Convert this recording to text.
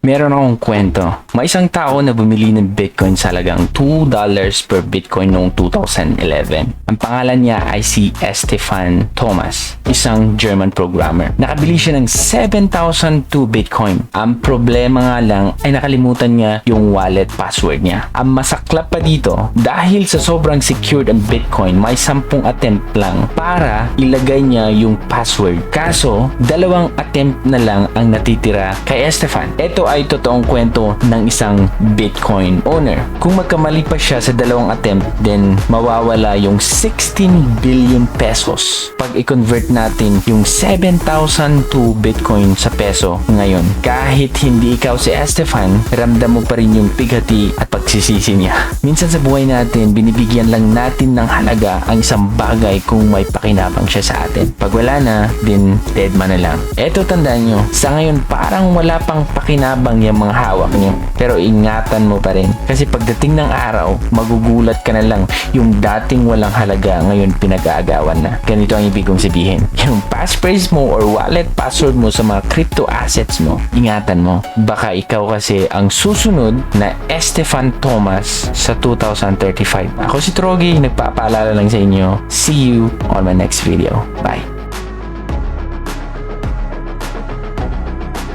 Meron akong kwento. May isang tao na bumili ng Bitcoin sa halagang $2 per Bitcoin noong 2011. Ang pangalan niya ay si Stefan Thomas, isang German programmer. Nakabili siya ng 7,002 Bitcoin. Ang problema nga lang ay nakalimutan niya yung wallet password niya. Ang masaklap pa dito, dahil sa sobrang secured ang Bitcoin, may 10 attempt lang para ilagay niya yung password. Kaso, 2 attempt na lang ang natitira kay Stefan. Ito ay totoong kwento ng isang Bitcoin owner. Kung magkamali pa siya sa 2 attempt, then mawawala yung 16 billion pesos. Pag i-convert natin yung 7,002 Bitcoin sa peso ngayon, kahit hindi ikaw si Stefan, ramdam mo pa rin yung pighati at pagsisisi niya. Minsan sa buhay natin, binibigyan lang natin ng halaga ang isang bagay kung may pakinabang siya sa atin. Pag wala na, then dead man na lang. Eto, tandaan nyo, sa ngayon parang wala pang pakinabang yung mga hawak nyo. Pero ingatan mo pa rin. Kasi pagdating ng araw, magugulat ka na lang yung dating walang halaga ngayon pinag-aagawan na. Ganito ang ibig kong sabihin. Yung passphrase mo or wallet password mo sa mga crypto assets mo, ingatan mo. Baka ikaw kasi ang susunod na Stefan Thomas sa 2035. Ako si Trogi, nagpapaalala lang sa inyo. See you on my next video. Bye.